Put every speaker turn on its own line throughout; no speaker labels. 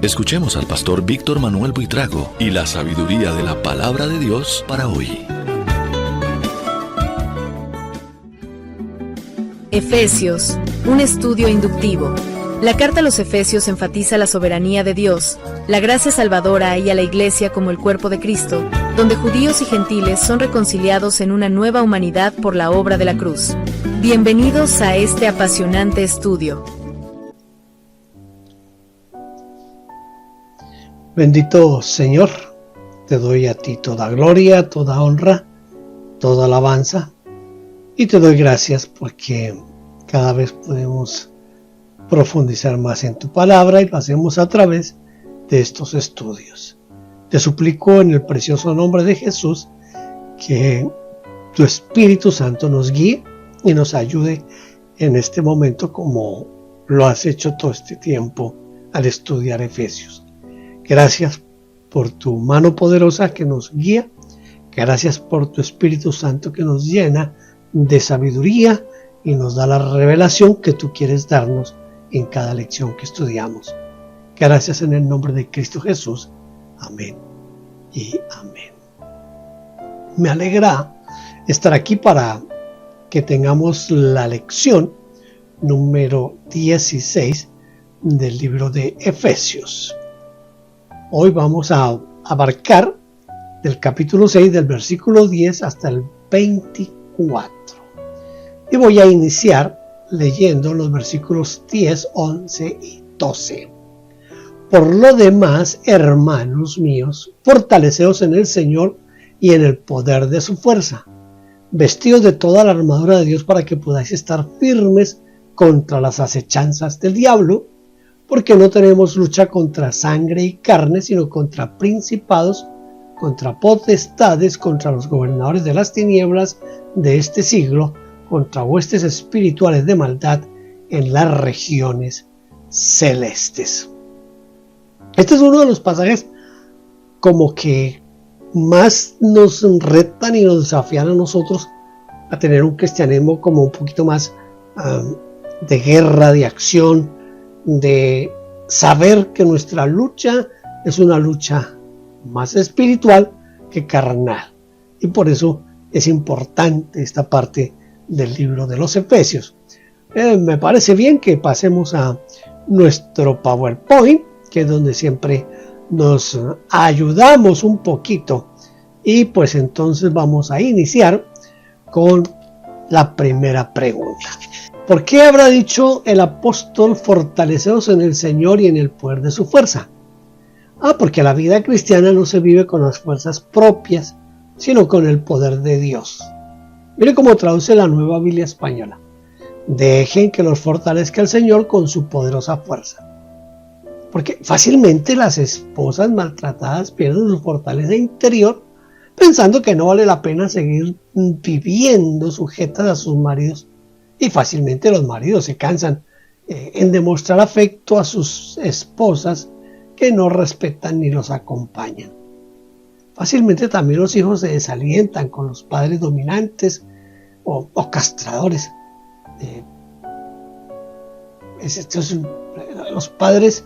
Escuchemos al pastor Víctor Manuel Buitrago y la sabiduría de la palabra de Dios para hoy.
Efesios, un estudio inductivo. La carta a los Efesios enfatiza la soberanía de Dios, la gracia salvadora y a la Iglesia como el cuerpo de Cristo, donde judíos y gentiles son reconciliados en una nueva humanidad por la obra de la cruz. Bienvenidos a este apasionante estudio.
Bendito Señor, te doy a ti toda gloria, toda honra, toda alabanza, y te doy gracias porque cada vez podemos profundizar más en tu palabra y lo hacemos a través de estos estudios. Te suplico en el precioso nombre de Jesús que tu Espíritu Santo nos guíe y nos ayude en este momento como lo has hecho todo este tiempo al estudiar Efesios. Gracias por tu mano poderosa que nos guía. Gracias por tu Espíritu Santo que nos llena de sabiduría y nos da la revelación que tú quieres darnos en cada lección que estudiamos. Gracias en el nombre de Cristo Jesús. Amén y amén. Me alegra estar aquí para que tengamos la lección número 16 del libro de Efesios. Hoy vamos a abarcar del capítulo 6, del versículo 10 hasta el 24. Y voy a iniciar leyendo los versículos 10, 11 y 12. Por lo demás, hermanos míos, fortaleceos en el Señor y en el poder de su fuerza. Vestidos de toda la armadura de Dios para que podáis estar firmes contra las acechanzas del diablo, porque no tenemos lucha contra sangre y carne, sino contra principados, contra potestades, contra los gobernadores de las tinieblas de este siglo, contra huestes espirituales de maldad en las regiones celestes. Este es uno de los pasajes como que más nos retan y nos desafían a nosotros a tener un cristianismo como un poquito más de guerra, de acción, de saber que nuestra lucha es una lucha más espiritual que carnal. Y por eso es importante esta parte del libro de los Efesios. Me parece bien que pasemos a nuestro PowerPoint, que es donde siempre nos ayudamos un poquito. Y pues entonces vamos a iniciar con la primera pregunta. ¿Por qué habrá dicho el apóstol fortaleceos en el Señor y en el poder de su fuerza? Porque la vida cristiana no se vive con las fuerzas propias, sino con el poder de Dios. Mire cómo traduce la Nueva Biblia Española. Dejen que los fortalezca el Señor con su poderosa fuerza. Porque fácilmente las esposas maltratadas pierden su fortaleza interior pensando que no vale la pena seguir viviendo sujetas a sus maridos. Y fácilmente los maridos se cansan en demostrar afecto a sus esposas que no respetan ni los acompañan. Fácilmente también los hijos se desalientan con los padres dominantes o castradores. Los padres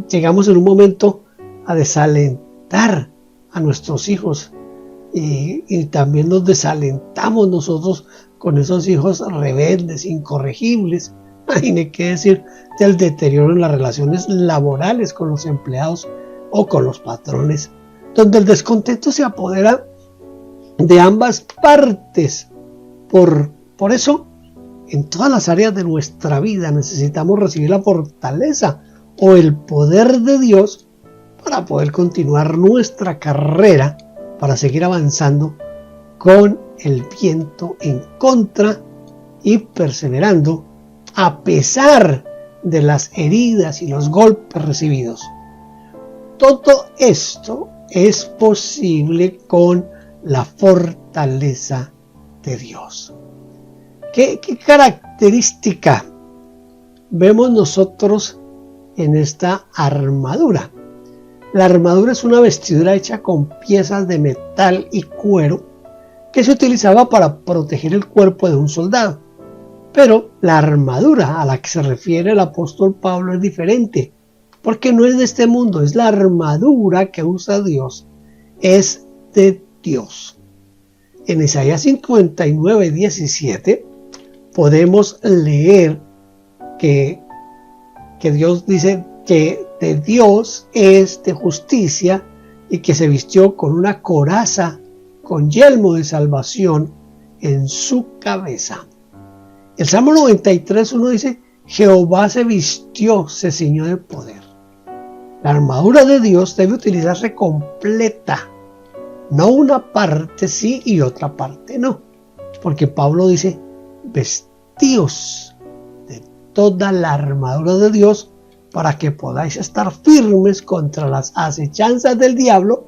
llegamos en un momento a desalentar a nuestros hijos y también nos desalentamos nosotros con esos hijos rebeldes, incorregibles. Imagine qué decir del deterioro en las relaciones laborales con los empleados o con los patrones, donde el descontento se apodera de ambas partes. Por eso, en todas las áreas de nuestra vida necesitamos recibir la fortaleza o el poder de Dios para poder continuar nuestra carrera, para seguir avanzando con el viento en contra y perseverando a pesar de las heridas y los golpes recibidos. Todo esto es posible con la fortaleza de Dios. ¿Qué característica vemos nosotros en esta armadura? La armadura es una vestidura hecha con piezas de metal y cuero que se utilizaba para proteger el cuerpo de un soldado. Pero la armadura a la que se refiere el apóstol Pablo es diferente, porque no es de este mundo, es la armadura que usa Dios, es de Dios. En Isaías 59:17 podemos leer que Dios dice que de Dios es de justicia y que se vistió con una coraza, con yelmo de salvación en su cabeza. El Salmo 93:1 dice: Jehová se vistió, se ciñó de poder. La armadura de Dios debe utilizarse completa, no una parte sí y otra parte no, porque Pablo dice: vestíos de toda la armadura de Dios para que podáis estar firmes contra las acechanzas del diablo,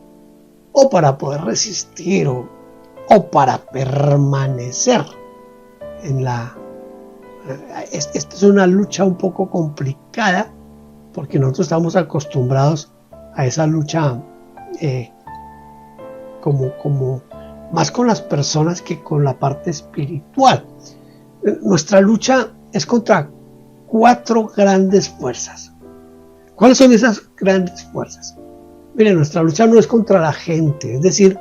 o para poder resistir o para permanecer en la... Esta es una lucha un poco complicada, porque nosotros estamos acostumbrados a esa lucha como más con las personas que con la parte espiritual. Nuestra lucha es contra 4 grandes fuerzas. ¿Cuáles son esas grandes fuerzas? Miren, nuestra lucha no es contra la gente, es decir,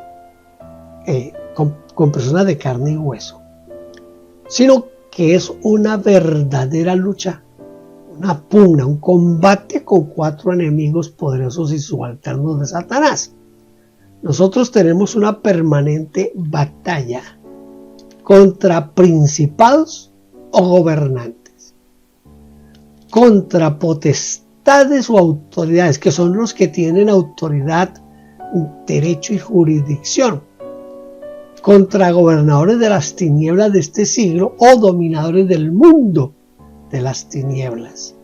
con personas de carne y hueso, sino que es una verdadera lucha, una pugna, un combate con 4 enemigos poderosos y subalternos de Satanás. Nosotros tenemos una permanente batalla contra principados o gobernantes, contra potestades o autoridades, que son los que tienen autoridad, derecho y jurisdicción, contra gobernadores de las tinieblas de este siglo o dominadores del mundo de las tinieblas,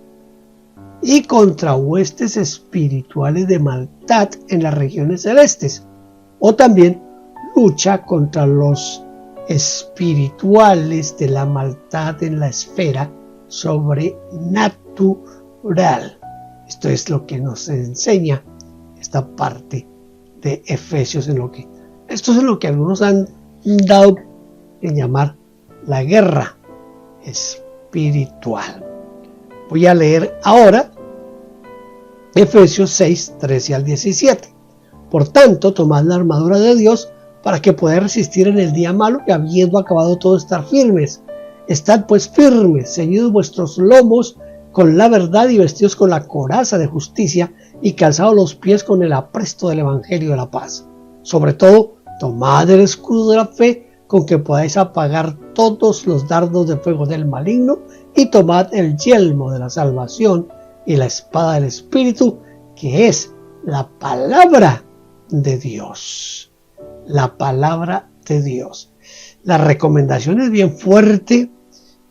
y contra huestes espirituales de maldad en las regiones celestes, o también lucha contra los espirituales de la maldad en la esfera sobrenatural. Esto es lo que nos enseña esta parte de Efesios, esto es lo que algunos han dado en llamar la guerra espiritual. Voy a leer ahora Efesios 6:13-17. Por tanto, tomad la armadura de Dios para que podáis resistir en el día malo, y habiendo acabado todo, estar firmes. Estad pues firmes, ceñidos vuestros lomos con la verdad y vestidos con la coraza de justicia, y calzados los pies con el apresto del evangelio de la paz. Sobre todo, tomad el escudo de la fe, con que podáis apagar todos los dardos de fuego del maligno, y tomad el yelmo de la salvación y la espada del Espíritu, que es la palabra de Dios. La palabra de Dios. La recomendación es bien fuerte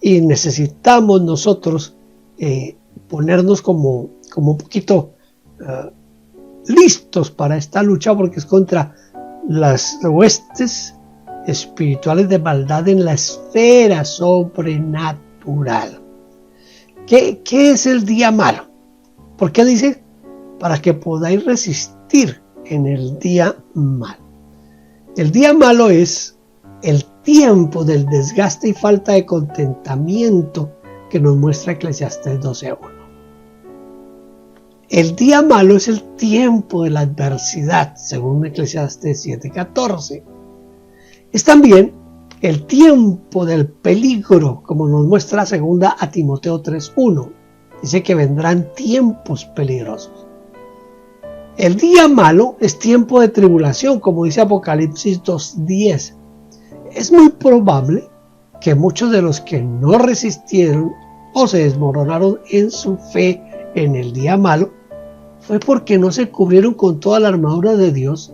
y necesitamos nosotros ponernos como un poquito listos para esta lucha, porque es contra las huestes espirituales de maldad en la esfera sobrenatural. ¿Qué es el día malo? ¿Por qué dice? Para que podáis resistir en el día malo. El día malo es el tiempo del desgaste y falta de contentamiento que nos muestra Eclesiastés 12:1. El día malo es el tiempo de la adversidad, según Eclesiastés 7:14. Es también el tiempo del peligro, como nos muestra segunda a Timoteo 3:1. Dice que vendrán tiempos peligrosos. El día malo es tiempo de tribulación, como dice Apocalipsis 2:10. Es muy probable que muchos de los que no resistieron o se desmoronaron en su fe en el día malo fue porque no se cubrieron con toda la armadura de Dios,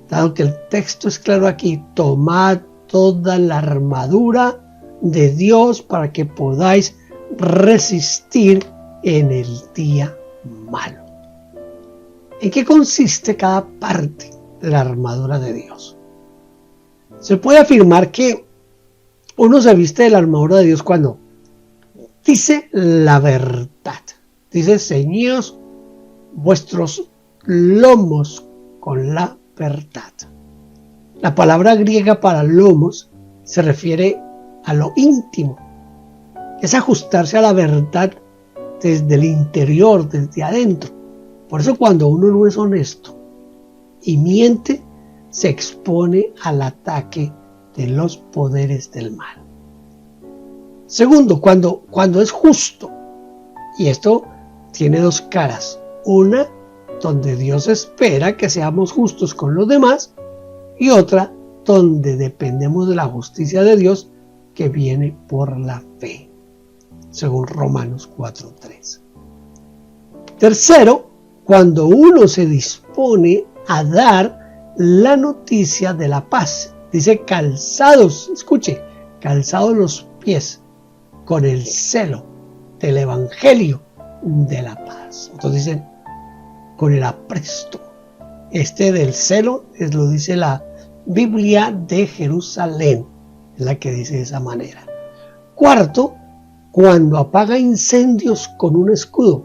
dado que el texto es claro aquí: tomad toda la armadura de Dios para que podáis resistir en el día malo. ¿En qué consiste cada parte de la armadura de Dios? Se puede afirmar que uno se viste de la armadura de Dios cuando dice la verdad. Dice: ceñíos vuestros lomos con la verdad. La palabra griega para lomos se refiere a lo íntimo, es ajustarse a la verdad desde el interior, desde adentro. Por eso cuando uno no es honesto y miente, se expone al ataque de los poderes del mal. Segundo, cuando es justo, y esto tiene dos caras, una donde Dios espera que seamos justos con los demás, y otra donde dependemos de la justicia de Dios que viene por la fe, según Romanos 4:3. Tercero, cuando uno se dispone a dar la noticia de la paz, dice calzados, escuche, calzados los pies con el celo del evangelio de la paz. Otros dicen con el apresto. Este del celo lo dice la Biblia de Jerusalén, es la que dice de esa manera. Cuarto, cuando apaga incendios con un escudo,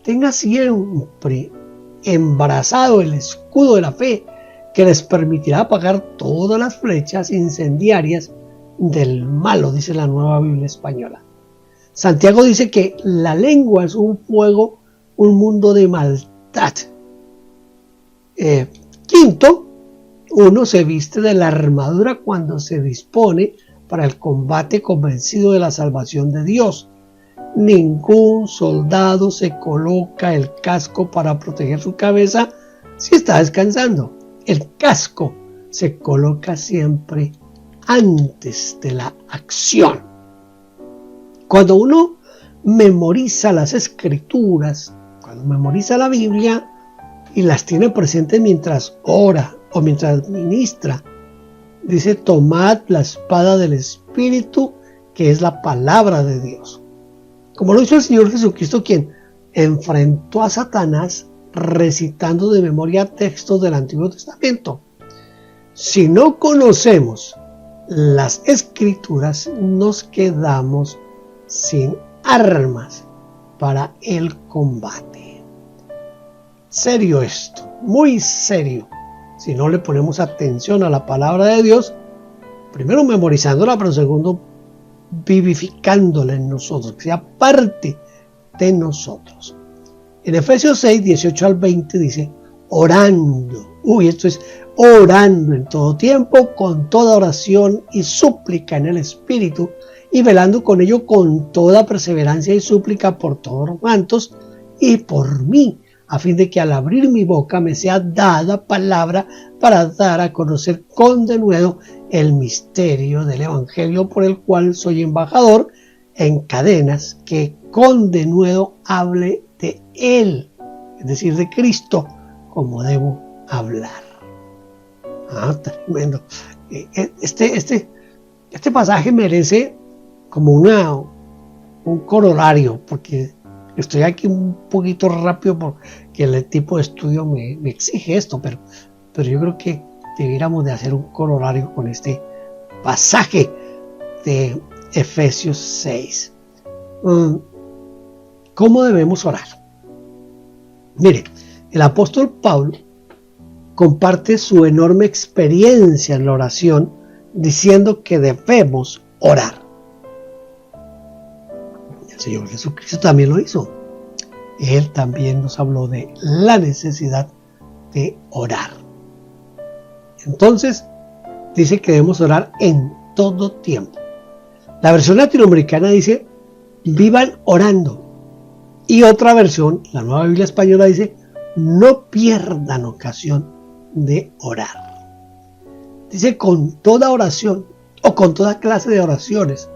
tenga siempre embrazado el escudo de la fe que les permitirá apagar todas las flechas incendiarias del malo, dice la Nueva Biblia Española. Santiago dice que la lengua es un fuego, un mundo de maldad. Quinto, uno se viste de la armadura cuando se dispone para el combate convencido de la salvación de Dios. Ningún soldado se coloca el casco para proteger su cabeza si está descansando. El casco se coloca siempre antes de la acción. Cuando uno memoriza las escrituras, cuando memoriza la Biblia y las tiene presentes mientras ora o mientras ministra, dice: tomad la espada del Espíritu, que es la palabra de Dios. Como lo hizo el Señor Jesucristo, quien enfrentó a Satanás recitando de memoria textos del Antiguo Testamento. Si no conocemos las Escrituras, nos quedamos sin armas para el combate. Serio esto, muy serio. Si no le ponemos atención a la palabra de Dios, primero memorizándola, pero segundo vivificándola en nosotros, que sea parte de nosotros. En Efesios 6, 18 al 20 dice: orando. Esto es orando en todo tiempo, con toda oración y súplica en el Espíritu, y velando con ello con toda perseverancia y súplica por todos los santos y por mí, a fin de que al abrir mi boca me sea dada palabra para dar a conocer con denuedo el misterio del Evangelio, por el cual soy embajador en cadenas, que con denuedo hable de Él, es decir, de Cristo, como debo hablar. Tremendo. Este pasaje merece como un corolario, porque estoy aquí un poquito rápido porque el tipo de estudio me exige esto, pero yo creo que debiéramos de hacer un corolario con este pasaje de Efesios 6. ¿Cómo debemos orar? Mire, el apóstol Pablo comparte su enorme experiencia en la oración diciendo que debemos orar. El Señor Jesucristo también lo hizo. Él también nos habló de la necesidad de orar. Entonces, dice que debemos orar en todo tiempo. La versión latinoamericana dice: vivan orando. Y otra versión, la Nueva Biblia Española, dice: no pierdan ocasión de orar. Dice con toda oración o con toda clase de oraciones.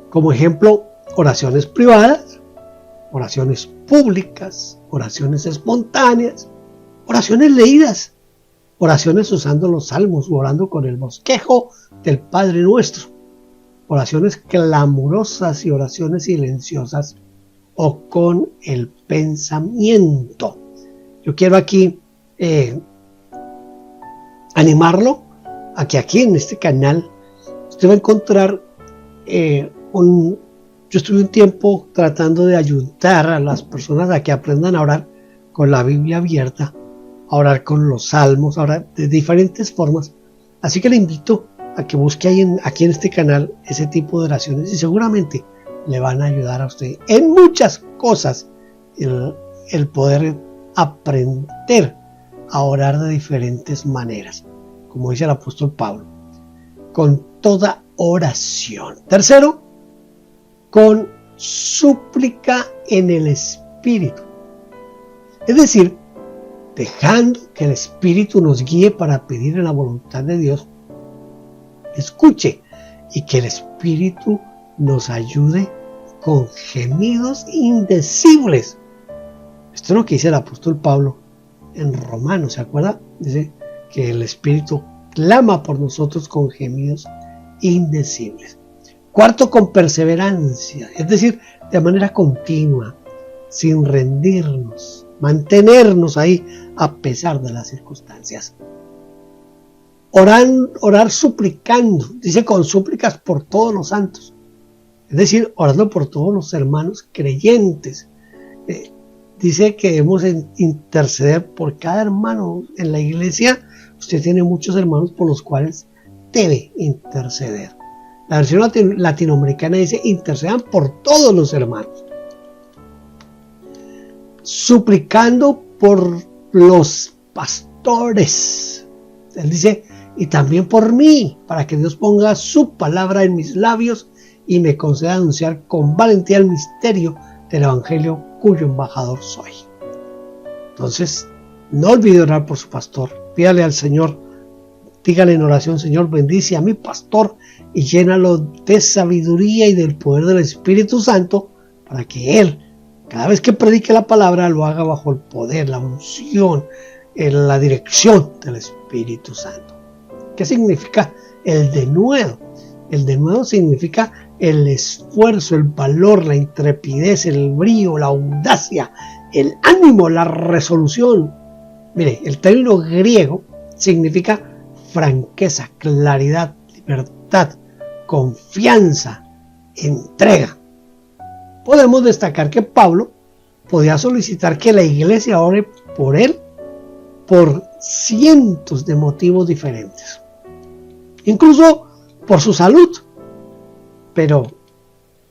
Como ejemplo, oraciones privadas, oraciones públicas, oraciones espontáneas, oraciones leídas, oraciones usando los salmos o orando con el bosquejo del Padre Nuestro, oraciones clamorosas y oraciones silenciosas o con el pensamiento. Yo quiero aquí animarlo a que aquí en este canal usted va a encontrar yo estuve un tiempo tratando de ayudar a las personas a que aprendan a orar con la Biblia abierta, a orar con los salmos, a orar de diferentes formas. Así que le invito a que busque aquí en este canal ese tipo de oraciones y seguramente le van a ayudar a usted en muchas cosas, el poder aprender a orar de diferentes maneras, como dice el apóstol Pablo, con toda oración. Tercero, con súplica en el Espíritu. Es decir, dejando que el Espíritu nos guíe para pedir en la voluntad de Dios. Escuche, y que el Espíritu nos ayude con gemidos indecibles. Esto es lo que dice el apóstol Pablo en Romanos, ¿se acuerda? Dice que el Espíritu clama por nosotros con gemidos indecibles. Cuarto, con perseverancia, es decir, de manera continua, sin rendirnos, mantenernos ahí a pesar de las circunstancias. Orar suplicando, dice con súplicas por todos los santos, es decir, orando por todos los hermanos creyentes. Dice que debemos interceder por cada hermano en la iglesia. Usted tiene muchos hermanos por los cuales debe interceder. La versión latinoamericana dice intercedan por todos los hermanos. Suplicando por los pastores. Él dice, y también por mí, para que Dios ponga su palabra en mis labios y me conceda anunciar con valentía el misterio del Evangelio cuyo embajador soy. Entonces, no olvide orar por su pastor. Pídale al Señor, dígale en oración, Señor, bendice a mi pastor y llénalo de sabiduría y del poder del Espíritu Santo, para que él, cada vez que predique la palabra, lo haga bajo el poder, la unción, en la dirección del Espíritu Santo. ¿Qué significa el denuedo? El denuedo significa el esfuerzo, el valor, la intrepidez, el brío, la audacia, el ánimo, la resolución. Mire, el término griego significa franqueza, claridad, libertad, confianza, entrega. Podemos destacar que Pablo podía solicitar que la iglesia ore por él por cientos de motivos diferentes, incluso por su salud, pero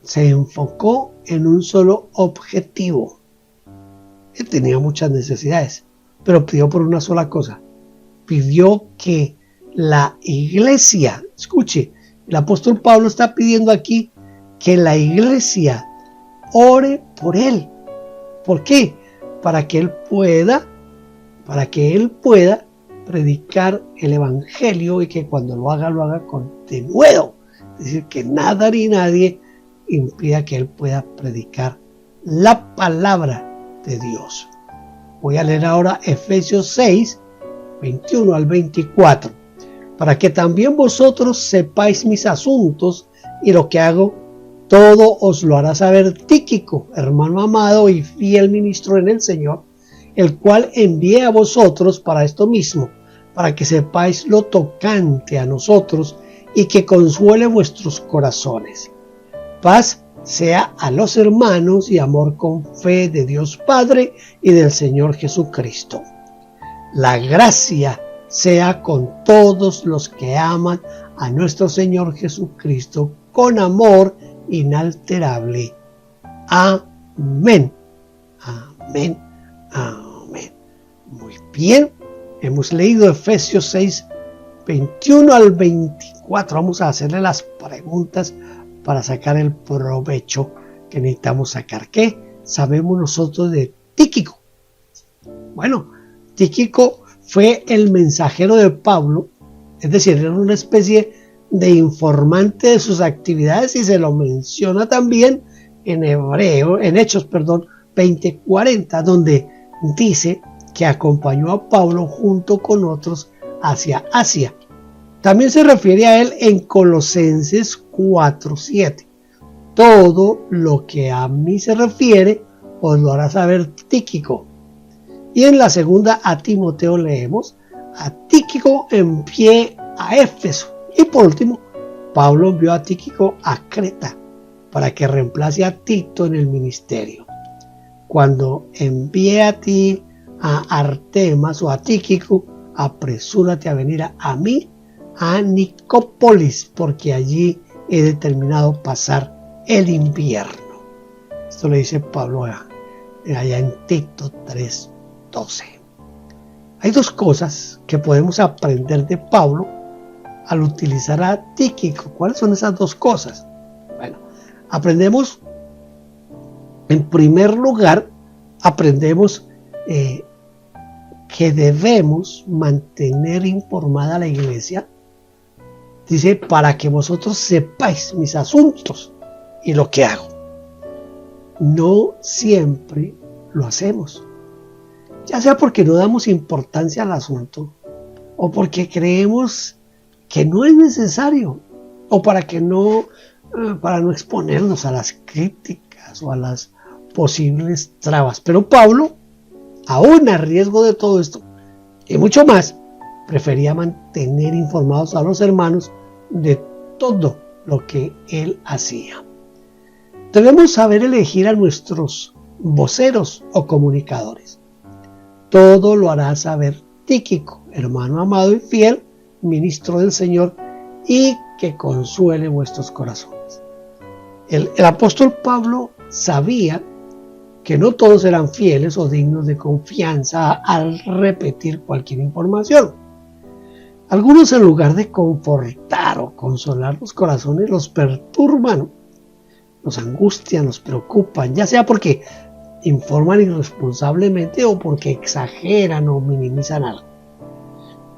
se enfocó en un solo objetivo. Él tenía muchas necesidades, pero pidió por una sola cosa. Pidió que la iglesia, escuche, el apóstol Pablo está pidiendo aquí que la iglesia ore por él. ¿Por qué? Para que él pueda predicar el evangelio, y que cuando lo haga con denuedo. Es decir, que nada ni nadie impida que él pueda predicar la palabra de Dios. Voy a leer ahora Efesios 6, 21 al 24. Para que también vosotros sepáis mis asuntos y lo que hago, todo os lo hará saber Tíquico, hermano amado y fiel ministro en el Señor, el cual envié a vosotros para esto mismo, para que sepáis lo tocante a nosotros y que consuele vuestros corazones. Paz sea a los hermanos y amor con fe de Dios Padre y del Señor Jesucristo. La gracia sea con todos los que aman a nuestro Señor Jesucristo con amor inalterable. Amén. Amén. Amén. Muy bien. Hemos leído Efesios 6, 21 al 24. Vamos a hacerle las preguntas para sacar el provecho que necesitamos sacar. ¿Qué sabemos nosotros de Tíquico? Bueno, Tíquico fue el mensajero de Pablo, es decir, era una especie de informante de sus actividades, y se lo menciona también en Hechos 20:40, donde dice que acompañó a Pablo junto con otros hacia Asia. También se refiere a él en Colosenses 4:7. Todo lo que a mí se refiere os lo hará saber Tíquico. Y en la segunda a Timoteo leemos: a Tíquico envié a Éfeso. Y por último, Pablo envió a Tíquico a Creta para que reemplace a Tito en el ministerio. Cuando envíe a ti a Artemas o a Tíquico, apresúrate a venir a mí, a Nicópolis, porque allí he determinado pasar el invierno. Esto le dice Pablo allá en Tito 3:12. Hay dos cosas que podemos aprender de Pablo al utilizar a Tíquico. ¿Cuáles son esas dos cosas? Bueno, aprendemos, en primer lugar, que debemos mantener informada a la iglesia. Dice, para que vosotros sepáis mis asuntos y lo que hago. No siempre lo hacemos, ya sea porque no damos importancia al asunto, o porque creemos que no es necesario, o para no exponernos a las críticas o a las posibles trabas. Pero Pablo, aún a riesgo de todo esto y mucho más, prefería mantener informados a los hermanos de todo lo que él hacía. Debemos saber elegir a nuestros voceros o comunicadores. Todo lo hará saber Tíquico, hermano amado y fiel, ministro del Señor, y que consuele vuestros corazones. El apóstol Pablo sabía que no todos eran fieles o dignos de confianza al repetir cualquier información. Algunos, en lugar de confortar o consolar los corazones, los perturban, los angustian, los preocupan, ya sea porque informan irresponsablemente o porque exageran o minimizan algo.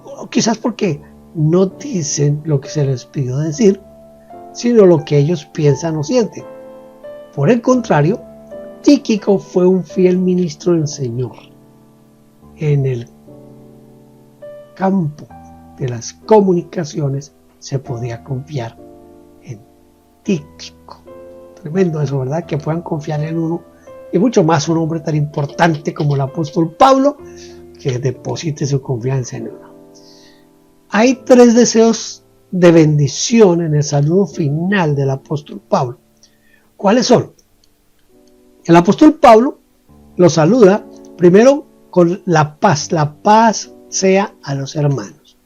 O quizás porque no dicen lo que se les pidió decir, sino lo que ellos piensan o sienten. Por el contrario, Tíquico fue un fiel ministro del Señor. En el campo de las comunicaciones se podía confiar en Tíquico. Tremendo eso, ¿verdad? Que puedan confiar en uno, y mucho más un hombre tan importante como el apóstol Pablo, que deposite su confianza en uno. Hay 3 deseos de bendición en el saludo final del apóstol Pablo. ¿Cuáles son? El apóstol Pablo lo saluda primero con la paz. La paz sea a los hermanos.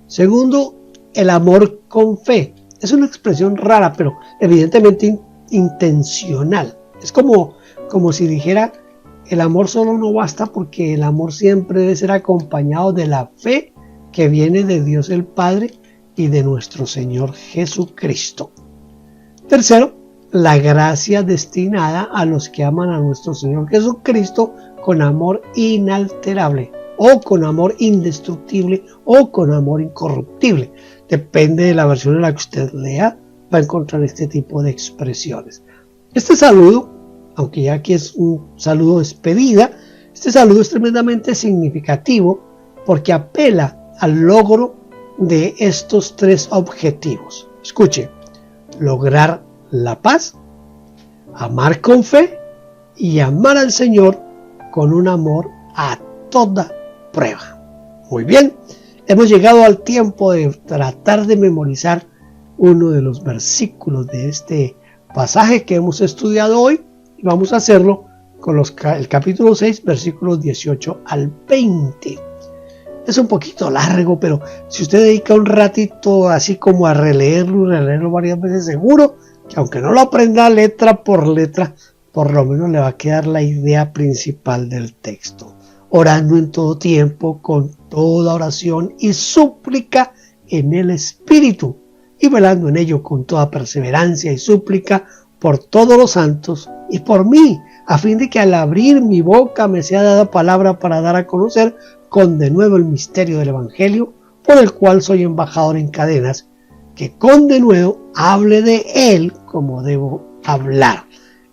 Segundo, el amor con fe. Es una expresión rara, pero evidentemente intencional. Es como si dijera, el amor solo no basta, porque el amor siempre debe ser acompañado de la fe que viene de Dios el Padre y de nuestro Señor Jesucristo. Tercero, la gracia destinada a los que aman a nuestro Señor Jesucristo con amor inalterable, o con amor indestructible, o con amor incorruptible. Depende de la versión en la que usted lea, va a encontrar este tipo de expresiones. Este saludo, aunque ya aquí es un saludo de despedida, este saludo es tremendamente significativo porque apela al logro de estos 3 objetivos. Escuche: lograr la paz, amar con fe y amar al Señor con un amor a toda prueba. Muy bien, hemos llegado al tiempo de tratar de memorizar uno de los versículos de este pasaje que hemos estudiado hoy, y vamos a hacerlo con el capítulo 6, versículos 18 al 20. Es un poquito largo, pero si usted dedica un ratito así como a releerlo varias veces, seguro que aunque no lo aprenda letra por letra, por lo menos le va a quedar la idea principal del texto. Orando en todo tiempo, con toda oración y súplica en el Espíritu, y velando en ello con toda perseverancia y súplica por todos los santos y por mí, a fin de que al abrir mi boca me sea dada palabra para dar a conocer con denuedo el misterio del Evangelio, por el cual soy embajador en cadenas, que con denuedo hable de él como debo hablar.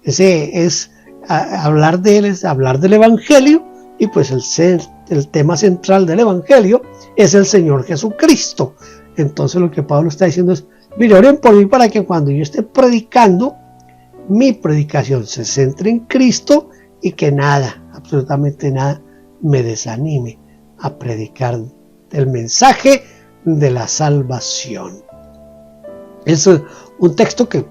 Ese es hablar de él, es hablar del Evangelio, y pues el tema central del Evangelio es el Señor Jesucristo. Entonces lo que Pablo está diciendo es: mire, oren por mí para que cuando yo esté predicando, mi predicación se centre en Cristo y que nada, absolutamente nada, me desanime a predicar el mensaje de la salvación. Es un texto que,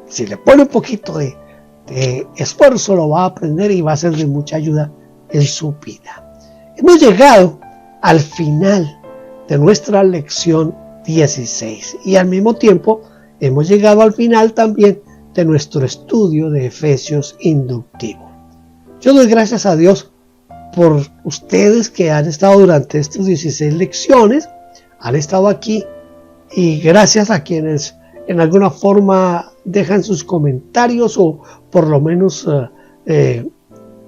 si le pone un poquito de esfuerzo, lo va a aprender y va a ser de mucha ayuda en su vida. Hemos llegado al final de nuestra lección 16 y al mismo tiempo hemos llegado al final también de nuestro estudio de Efesios inductivo. Yo doy gracias a Dios por ustedes que han estado durante estas 16 lecciones, han estado aquí, y gracias a quienes en alguna forma dejan sus comentarios o por lo menos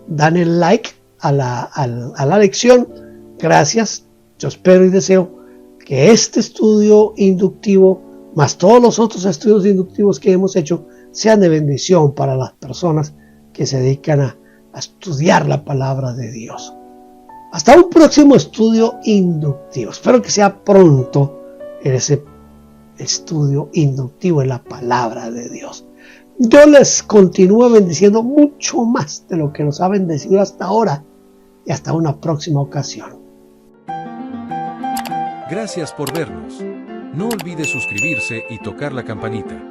dan el like a la lección. Gracias. Yo espero y deseo que este estudio inductivo, más todos los otros estudios inductivos que hemos hecho, sean de bendición para las personas que se dedican a estudiar la palabra de Dios. Hasta un próximo estudio inductivo. Espero que sea pronto en ese estudio inductivo en la palabra de Dios. Yo les continúo bendiciendo mucho más de lo que nos ha bendecido hasta ahora, y hasta una próxima ocasión.
Gracias por vernos. No olvide suscribirse y tocar la campanita.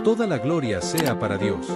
Toda la gloria sea para Dios.